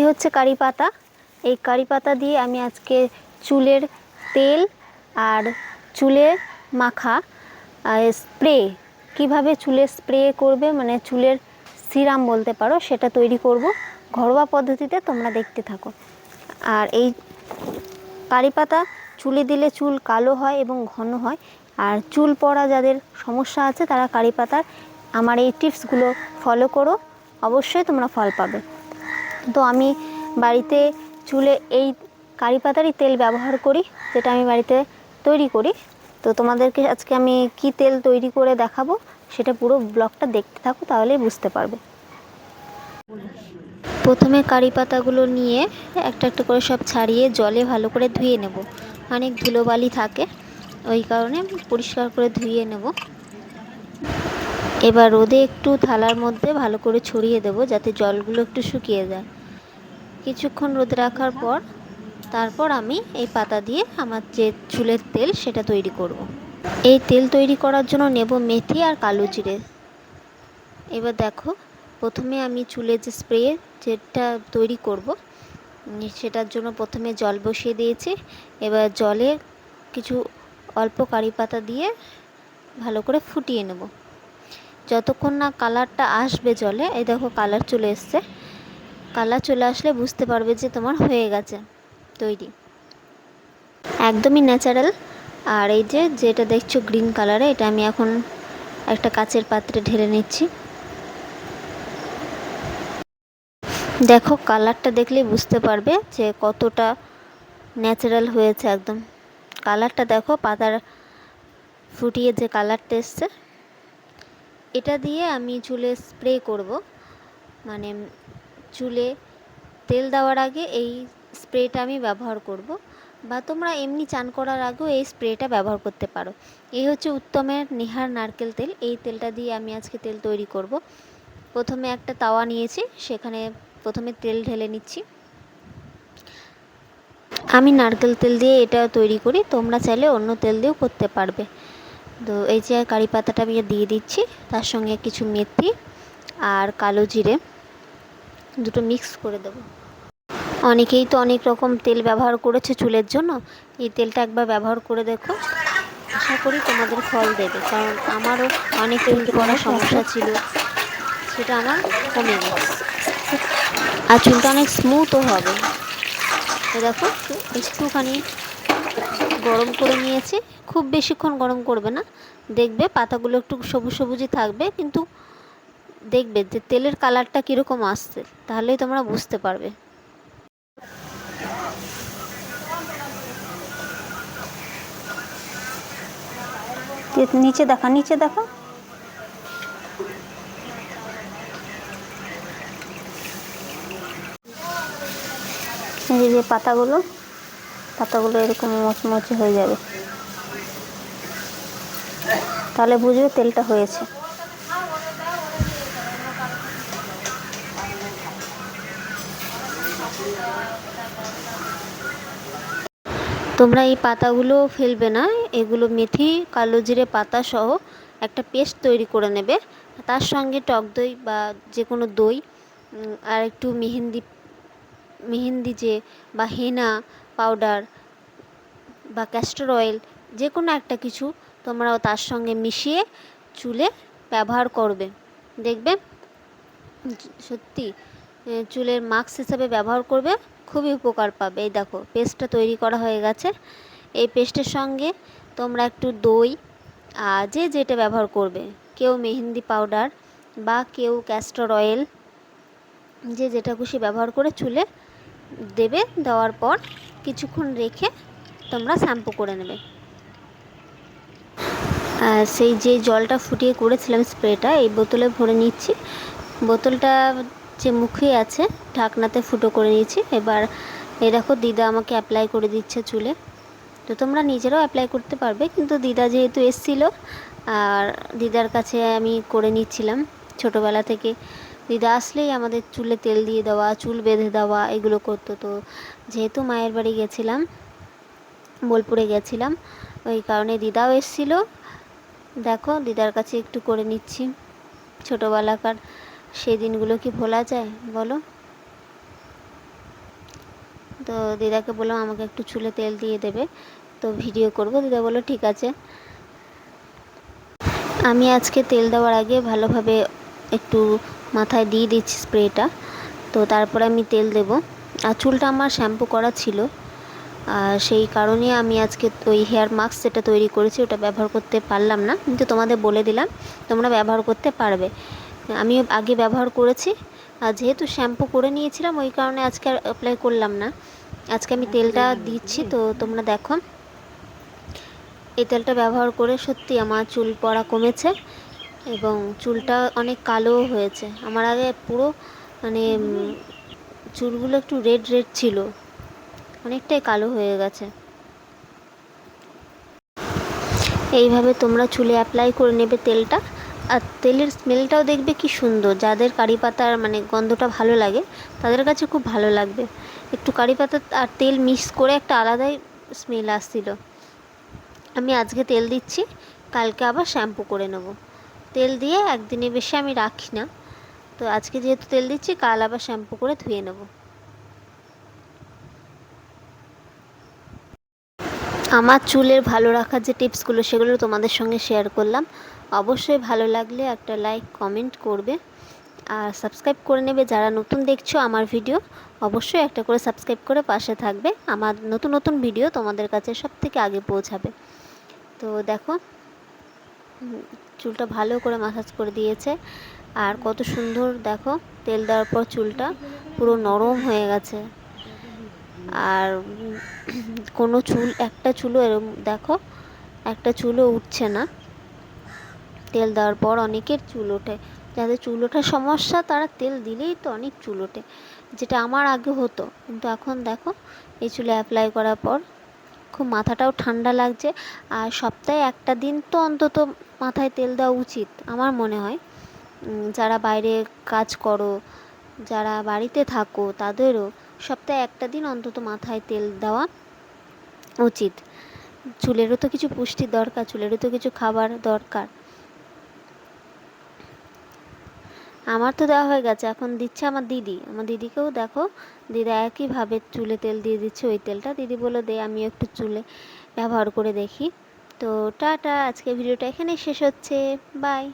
হচ্ছে কারি পাতা। এই কারি পাতা দিয়ে আমি আজকে চুলের তেল আর চুলে মাখা স্প্রে, কিভাবে চুলে স্প্রে করবে, মানে চুলের সিরাম বলতে পারো, সেটা তৈরি করব ঘরোয়া পদ্ধতিতে। তোমরা দেখতে থাকো। আর এই কারি পাতা চুলে দিলে চুল কালো হয় এবং ঘন হয়। আর চুল পড়া যাদের সমস্যা আছে তারা কারি পাতার আমার এই টিপসগুলো ফলো করো, অবশ্যই তোমরা ফল পাবে। তো আমি বাড়িতে চুলে এই কারি পাতারই তেল ব্যবহার করি, যেটা আমি বাড়িতে তৈরি করি। তো তোমাদেরকে আজকে আমি কি তেল তৈরি করে দেখাবো, সেটা পুরো ব্লগটা দেখতে থাকো, তাহলেই বুঝতে পারবে। প্রথমে কারি পাতাগুলো নিয়ে একটা একটা করে সব ছাড়িয়ে জলে ভালো করে ধুয়ে নেব। অনেক ধুলোবালি থাকে, ওই কারণে পরিষ্কার করে ধুয়ে নেব। এবার রোদে একটু থালার মধ্যে ভালো করে ছড়িয়ে দেব, যাতে জলগুলো একটু শুকিয়ে যায়। কিছুক্ষণ রোদে রাখার পর তারপর আমি এই পাতা দিয়ে আমার যে চুলের তেল সেটা তৈরি করব। এই তেল তৈরি করার জন্য নেব মেথি আর কালো জিরে। এবার দেখো, প্রথমে আমি চুলে যে স্প্রে যেটা তৈরি করব সেটার জন্য প্রথমে জল বসিয়ে দিয়েছি। এবার জলে কিছু অল্প কারি পাতা দিয়ে ভালো করে ফুটিয়ে নেব, যতক্ষণ না কালারটা আসবে জলে। এই দেখো কালার চলে এসছে। কালার চলে আসলে বুঝতে পারবে যে তোমার হয়ে গেছে তৈরি, একদমই ন্যাচারাল। আর এই যে যেটা দেখছো গ্রিন কালারে, এটা আমি এখন একটা কাচের পাত্রে ঢেলে নিচ্ছি। দেখো কালারটা দেখলেই বুঝতে পারবে যে কতটা ন্যাচারাল হয়েছে। একদম কালারটা দেখো, পাতার ফুটিয়ে যে কালারটা এসছে। এটা দিয়ে আমি চুলে স্প্রে করব, মানে চুলে তেল দেওয়ার আগে এই স্প্রেটা আমি ব্যবহার করব, বা তোমরা এমনি চান করার আগেও এই স্প্রেটা ব্যবহার করতে পারো। এই হচ্ছে উত্তমের নিহার নারকেল তেল। এই তেলটা দিয়ে আমি আজকে তেল তৈরি করব। প্রথমে একটা তাওয়া নিয়েছি, সেখানে প্রথমে তেল ঢেলে নিচ্ছি। আমি নারকেল তেল দিয়ে এটা তৈরি করি, তোমরা চাইলে অন্য তেল দিয়েও করতে পারবে। তো এই যে কারি পাতাটা আমি দিয়ে দিচ্ছি, তার সঙ্গে কিছু মেথি আর কালো জিরে দুটো মিক্স করে দেবো। অনেকেই তো অনেক রকম তেল ব্যবহার করেছে চুলের জন্য, এই তেলটা একবার ব্যবহার করে দেখো, আশা করি তোমাদের ফল দেবে। কারণ আমারও অনেক চুল পড়ার সমস্যা ছিল, সেটা আমার কমে গেছে, আর চুলটা অনেক স্মুথও হবে। তো দেখো একটুখানি গরম করে নিয়েছি, খুব বেশিক্ষণ গরম করবে না। দেখবে পাতাগুলো একটু সবুজ সবুজই থাকবে, কিন্তু দেখবে যে তেলের কালারটা কীরকম আসছে, তাহলেই তোমরা বুঝতে পারবে। নিচে দেখা, নিচে দেখা। এই যে পাতাগুলো এরকম মচমচে হয়ে যাবে, তাহলে বুঝবে তেলটা হয়েছে। তোমরা এই পাতাগুলো ফেলবে না, এগুলো মেথি কালো জিরে পাতা সহ একটা পেস্ট তৈরি করে নেবে। তার সঙ্গে টক দই বা যে কোনো দই, আর একটু মেহেন্দি যে বা হেনা পাউডার বা ক্যাস্টর অয়েল, যে কোনো একটা কিছু তোমরাও তার সঙ্গে মিশিয়ে চুলে ব্যবহার করবে। দেখবে সত্যি চুলের মাস্ক হিসাবে ব্যবহার করবে, খুবই উপকার পাবে। এই দেখো পেস্টটা তৈরি করা হয়ে গেছে। এই পেস্টের সঙ্গে তোমরা একটু দই, আর যে যেটা ব্যবহার করবে, কেউ মেহেন্দি পাউডার বা কেউ ক্যাস্টর অয়েল, যে যেটা খুশি ব্যবহার করে চুলে দেবে। দেওয়ার পর কিছুক্ষণ রেখে তোমরা শ্যাম্পু করে নেবে। সেই যে জলটা ফুটিয়ে করেছিলাম স্প্রেটা, এই বোতলে ভরে নিচ্ছি। বোতলটা যে মুখে আছে ঢাকনাতে ফুটো করে নিয়েছি। এবার এই দেখো দিদা আমাকে অ্যাপ্লাই করে দিচ্ছে চুলে। তো তোমরা নিজেরাও অ্যাপ্লাই করতে পারবে, কিন্তু দিদা যেহেতু এসেছিলো, আর দিদার কাছে আমি করে নিচ্ছিলাম। ছোটোবেলা থেকে দিদা আসলেই আমাদের চুলে তেল দিয়ে দেওয়া, চুল বেঁধে দেওয়া, এগুলো করতো। তো যেহেতু মায়ের বাড়ি গেছিলাম, বোলপুরে গেছিলাম, ওই কারণে দিদাও এসেছিলো। দেখো দিদার কাছে একটু করে নিচ্ছি। ছোটোবেলাকার সেই দিনগুলো কি ভোলা যায় বলো? তো দিদাকে বললাম আমাকে একটু চুলে তেল দিয়ে দেবে, তো ভিডিও করব। দিদা বললো ঠিক আছে। আমি আজকে তেল দেওয়ার আগে ভালোভাবে একটু মাথায় দিয়ে দিচ্ছি স্প্রেটা, তো তারপরে আমি তেল দেব। আর চুলটা আমার শ্যাম্পু করা ছিল, আর সেই কারণে আমি আজকে ওই হেয়ার মাস্ক যেটা তৈরি করেছি ওটা ব্যবহার করতে পারলাম না, কিন্তু তোমাদের বলে দিলাম তোমরা ব্যবহার করতে পারবে। আমি আগে ব্যবহার করেছি, আর যেহেতু শ্যাম্পু করে নিয়েছিলাম ওই কারণে আজকে আর অ্যাপ্লাই করলাম না। আজকে আমি তেলটা দিচ্ছি, তো তোমরা দেখো এই তেলটা ব্যবহার করে সত্যি আমার চুল পড়া কমেছে এবং চুলটা অনেক কালোও হয়েছে। আমার আগে পুরো মানে চুলগুলো একটু রেড রেড ছিল, অনেকটাই কালো হয়ে গেছে। এইভাবে তোমরা চুলে অ্যাপ্লাই করে নেবে তেলটা, আর তেলের স্মেলটাও দেখবে কি সুন্দর। যাদের কারি পাতার মানে গন্ধটা ভালো লাগে তাদের কাছে খুব ভালো লাগবে। একটু কারি পাতা আর তেল মিক্স করে একটা আলাদাই স্মেল আসছিল। আমি আজকে তেল দিচ্ছি, কালকে আবার শ্যাম্পু করে নেব। তেল দিয়ে একদিনে বেশি আমি রাখি না, তো আজকে যেহেতু তেল দিচ্ছি কাল আবার শ্যাম্পু করে ধুয়ে নেব। আমার চুলের ভালো রাখার যে টিপসগুলো সেগুলো তোমাদের সঙ্গে শেয়ার করলাম। অবশ্যই ভালো লাগলে একটা লাইক কমেন্ট করবে, আর সাবস্ক্রাইব করে নেবে যারা নতুন দেখছো আমার ভিডিও। অবশ্যই একটা করে সাবস্ক্রাইব করে পাশে থাকবে, আমার নতুন নতুন ভিডিও তোমাদের কাছে সবথেকে আগে পৌঁছাবে। তো দেখো চুলটা ভালো করে মাসাজ করে দিয়েছে, আর কত সুন্দর দেখো তেল দেওয়ার পর চুলটা পুরো নরম হয়ে গেছে। আর কোনো চুল একটা চুলও এরকম দেখো একটা চুলও উঠছে না। তেল দেওয়ার পর অনেকের চুল ওঠে, যাদের চুল ওঠার সমস্যা তারা তেল দিলেই তো অনেক চুল ওঠে, যেটা আমার আগে হতো, কিন্তু এখন দেখো এই চুলে অ্যাপ্লাই করার পর খুব মাথাটাও ঠান্ডা লাগছে। আর সপ্তাহে একটা দিন তো অন্তত মাথায় তেল দেওয়া উচিত আমার মনে হয়। যারা বাইরে কাজ করো, যারা বাড়িতে থাকো, তাদেরও সপ্তাহে একটা দিন অন্তত মাথায় তেল দেওয়া উচিত। চুলেরও তো কিছু পুষ্টির দরকার, চুলেরও তো কিছু খাবার দরকার। আমার তো দেওয়া হয়ে গেছে, এখন দিচ্ছে আমার দিদি। আমার দিদিকেও দেখো, দিদা একইভাবে চুলে তেল দিয়ে দিচ্ছে ওই তেলটা। দিদি বলে দে আমিও একটু চুলে ব্যবহার করে দেখি। তো টাটা, আজকে ভিডিওটা এখানেই শেষ হচ্ছে। বাই।